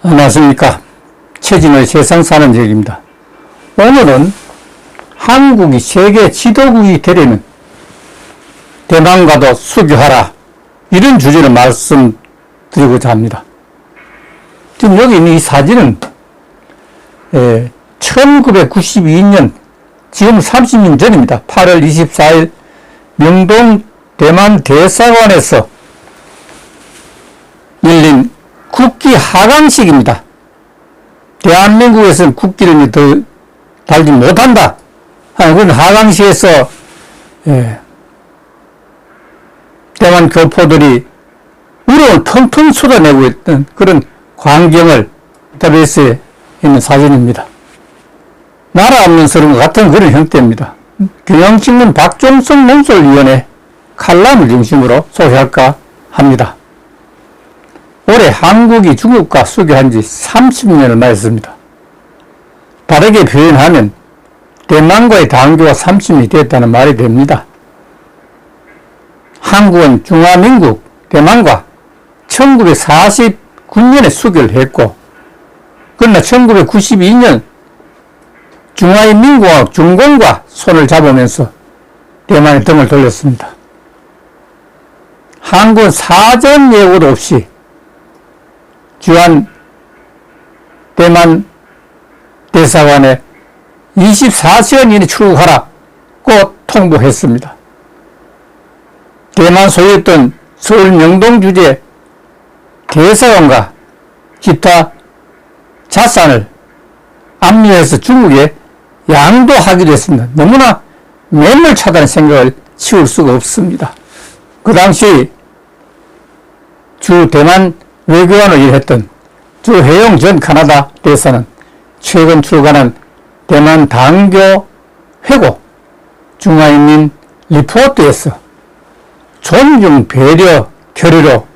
안녕하십니까. 최진호의 세상 사는 얘기입니다. 오늘은 한국이 세계 지도국이 되려면 대만과도 수교하라, 이런 주제로 말씀드리고자 합니다. 지금 여기 있는 이 사진은 1992년, 지금 30년 전입니다. 8월 24일 명동 대만 대사관에서 열린 국기 하강식입니다. 대한민국에서는 국기를 더 달지 못한다 하는 그런 하강식에서 대만 교포들이 우러를 텅텅 쏟아내고 있던 그런 광경을 인터넷에 있는 사진입니다. 나라 없는 서름과 같은 그런 형태입니다. 경향신문 박종성 논설위원회 칼럼을 중심으로 소개할까 합니다. 올해 한국이 중국과 수교한 지 30년을 맞았습니다. 다르게 표현하면 대만과의 단교가 30년이 됐다는 말이 됩니다. 한국은 중화민국 대만과 1949년에 수교를 했고, 그러나 1992년 중화인민공화국 중공과 손을 잡으면서 대만에 등을 돌렸습니다. 한국은 사전 예고도 없이 주한 대만 대사관에 24시간 이내 출국하라고 통보했습니다. 대만 소유했던 서울 명동 주재 대사관과 기타 자산을 압류해서 중국에 양도하기로 했습니다. 너무나 매몰차다는 생각을 치울 수가 없습니다. 그 당시 주 대만 외교관으로 일했던 주혜용 전 카나다 대사는 최근 출간한 대만 단교 회고 중화인민 리포트에서 존중, 배려, 교류로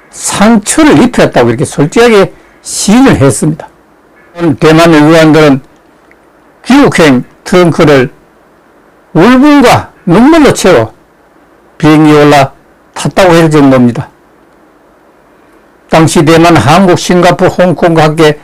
상처를 입혔다고 이렇게 솔직하게 시인을 했습니다. 대만 외교관들은 귀국행 트렁크를 울분과 눈물로 채워 비행기에 올라 탔다고 할 정도입니다. 당시 대만, 한국, 싱가포르, 홍콩과 함께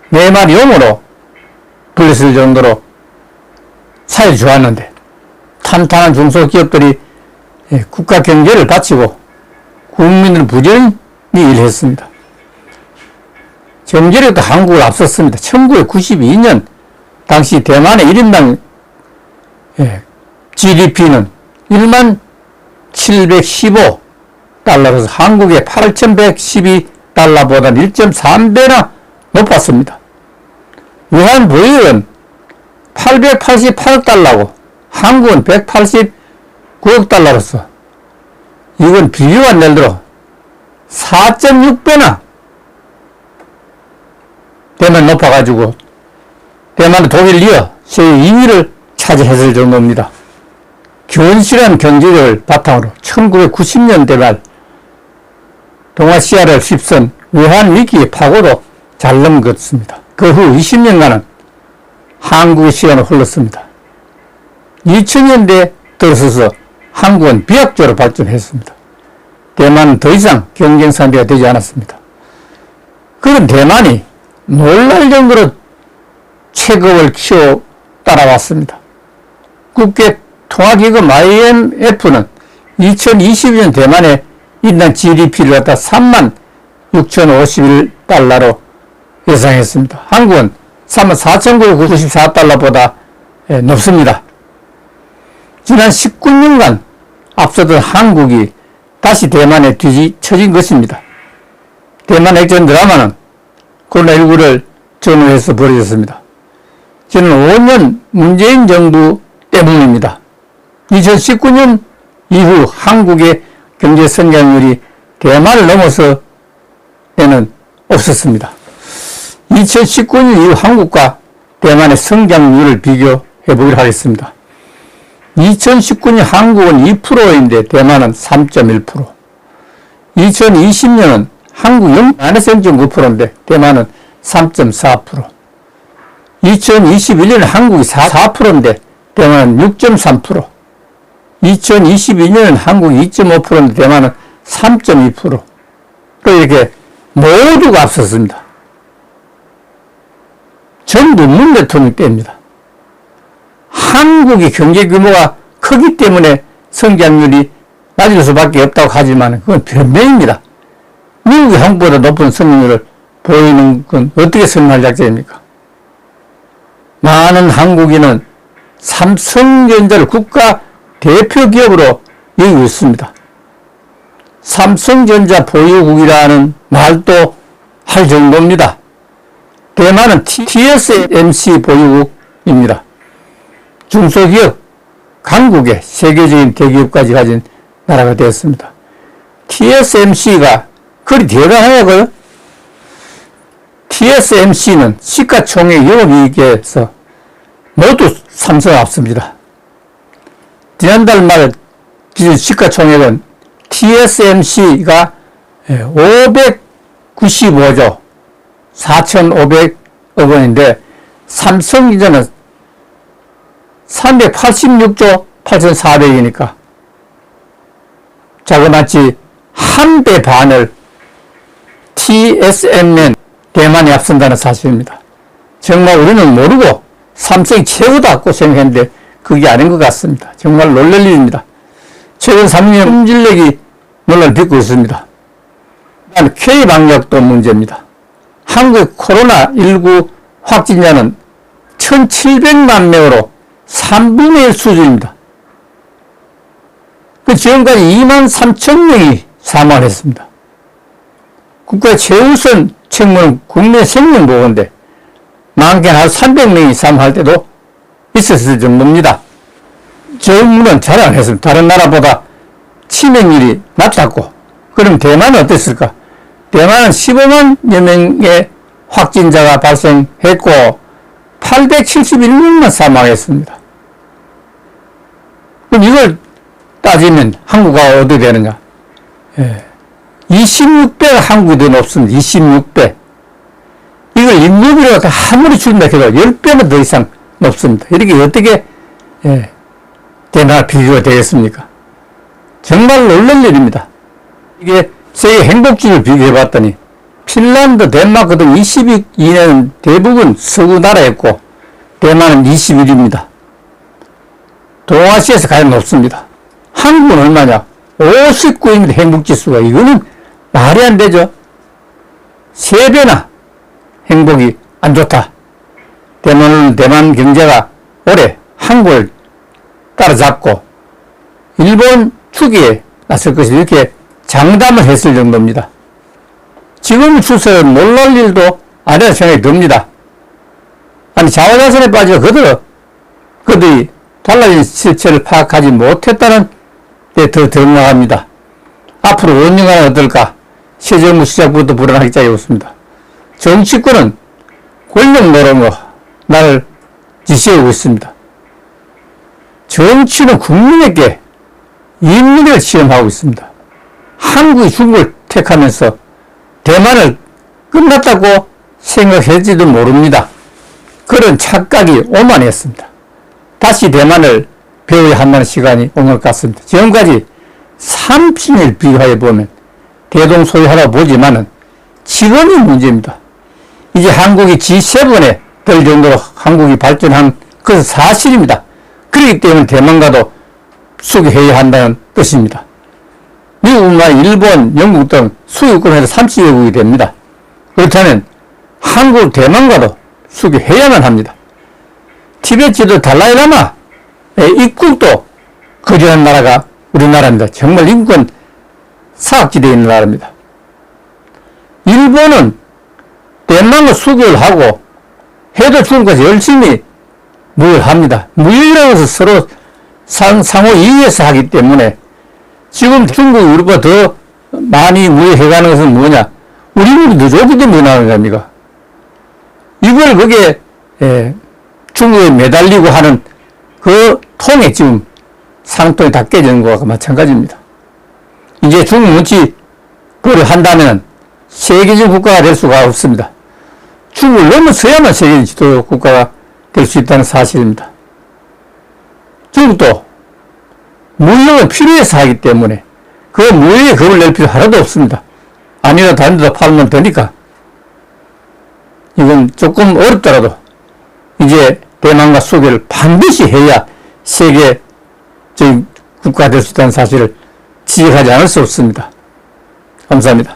네말 용어로 불렸을 정도로 사이를 좋았는데, 탄탄한 중소기업들이 국가 경제를 바치고 국민을 부지런히 일했습니다. 경제력도 한국을 앞섰습니다. 1992년 당시 대만의 1인당 GDP는 1만 715달러로서 한국의 8,112달러보다는 1.3배나 높았습니다. 외환 보유액은 888억 달러고 한국은 189억 달러로서 이건 비교가 안 되도록 4.6배나 대만 높아가지고 대만은 독일 이어 세계 2위를 차지했을 정도입니다. 견실한 경제력을 바탕으로 1990년대 말 동아시아를 휩쓴 외환위기의 파고도 잘 넘겼습니다. 그 후 20년간은 한국의 시간을 흘렀습니다. 2000년대에 들어서서 한국은 비약적으로 발전했습니다. 대만은 더 이상 경쟁 상대가 되지 않았습니다. 그런 대만이 놀랄 정도로 체급을 키워 따라왔습니다. 국제통화기금 IMF는 2022년 대만의 인당 GDP를 갖다 3만 6,051달러로 예상했습니다. 한국은 3만 4,994달러보다 높습니다. 지난 19년간 앞서던 한국이 다시 대만에 뒤처진 것입니다. 대만 액션 드라마는 코로나19를 전후해서 벌어졌습니다. 지난 5년 문재인 정부 때문입니다. 2019년 이후 한국의 경제 성장률이 대만을 넘어서는 없었습니다. 2019년 이후 한국과 대만의 성장률을 비교해 보기로 하겠습니다. 2019년 한국은 2%인데 대만은 3.1%. 2020년은 한국 0.9%인데 대만은 3.4%. 2021년에 한국이 4%인데 대만은 6.3%, 2022년은 한국이 2.5%인데 대만은 3.2%. 이렇게 모두가 앞섰습니다. 전부 문 대통령 때입니다. 한국이 경제 규모가 크기 때문에 성장률이 낮을 수밖에 없다고 하지만 그건 변명입니다. 미국이 한국보다 높은 성장률을 보이는 건 어떻게 설명할 작전입니까? 많은 한국인은 삼성전자를 국가 대표 기업으로 여기고 있습니다. 삼성전자 보유국이라는 말도 할 정도입니다. 대만은 TSMC 보유국입니다. 중소기업, 강국의 세계적인 대기업까지 가진 나라가 되었습니다. TSMC가 그리 대단하냐고요? TSMC는 시가총액 영업이익에서 모두 삼성 앞섭니다. 지난달 말 기준 시가총액은 TSMC가 595조 4,500억 원인데 삼성전자는 386조 8,400이니까 자그마치 한 배 반을 TSMN 대만이 앞선다는 사실입니다. 정말 우리는 모르고 삼성이 최고다고 생각했는데 그게 아닌 것 같습니다. 정말 놀랄 일입니다. 최근 3년 품질력이 논란을 빚고 있습니다. K방역도 문제입니다. 한국 코로나19 확진자는 1,700만 명으로 3분의 1 수준입니다. 그 지금까지 23,000명이 사망했습니다. 국가의 최우선 책무는 국내 생명보호인데 많게는 한 300명이 사망할 때도 있었을 정도입니다. 정부는 잘 안 했습니다. 다른 나라보다 치명률이 낮았고, 그럼 대만은 어땠을까? 대만은 15만여 명의 확진자가 발생했고 871명만 사망했습니다. 그럼 이걸 따지면 한국가 어떻게 되느냐? 26배가 한국이 더 높습니다. 26배. 이걸 인구비로 아무리 줄인다 해도 10배는 더 이상 높습니다. 이렇게 어떻게 대나라 비교가 되겠습니까? 정말 놀랄 일입니다. 이게 세계 행복주의를 비교해 봤더니 핀란드, 덴마크 등 22년은 대부분 서구 나라였고 대만은 21입니다. 동아시아에서 가장 높습니다. 한국은 얼마냐? 59입니다. 행복지수가. 이거는 말이 안 되죠. 3배나 행복이 안 좋다. 대만 경제가 올해 한국을 따라잡고 일본 추기에 나설 것이 이렇게 장담을 했을 정도입니다. 지금 추세는 놀랄 일도 아니라는 생각이 듭니다. 아니, 자화자찬에 빠져 그들이 달라진 실체를 파악하지 못했다는 데 더 덤나갑니다. 앞으로 5년간 어떨까? 새 정부 시작부터 불안하기 시작했습니다. 정치권은 권력 노름으로 나를 지시하고 있습니다. 정치는 국민에게 인민을 시험하고 있습니다. 한국이 중국을 택하면서 대만을 끝났다고 생각했지도 모릅니다. 그런 착각이 오만했습니다. 다시 대만을 배워야 한다는 시간이 온 것 같습니다. 지금까지 30년 비교해 보면 대동소이하다 보지만은 지금이 문제입니다. 이제 한국이 G7에 들 정도로 한국이 발전한 것은 사실입니다. 그렇기 때문에 대만과도 수교해야 한다는 뜻입니다. 미국과 일본, 영국 등 수교권에서 30여국이 됩니다. 그렇다면 한국, 대만과도 수교해야만 합니다. 티베트 지도 달라이라마의 입국도 거절한 나라가 우리나라입니다. 정말 인권 사각지대에 있는 나라입니다. 일본은 대만과 수교를 하고 해도 중국까지 열심히 무역합니다. 무역이라고 해서 서로 상호 이익에서 하기 때문에 지금 중국이 우리보다 더 많이 무역해가는 것은 뭐냐? 우리 물이 더 좋기 때문에 나오는 겁니까? 이걸 그게 중국에 매달리고 하는 그 통에 지금 상통이 다 깨지는 것과 마찬가지입니다. 이제 중국 눈치 그걸 한다면 세계적 국가가 될 수가 없습니다. 중국을 넘어서야만 세계적 지도 국가가 될 수 있다는 사실입니다. 중국도 무역은 필요해서 하기 때문에 그 무역에 겁을 낼 필요 하나도 없습니다. 아니라 다른 데다 팔면 되니까. 이건 조금 어렵더라도 이제 대만과 수교를 반드시 해야 세계적인 국가가 될 수 있다는 사실을 지적하지 않을 수 없습니다. 감사합니다.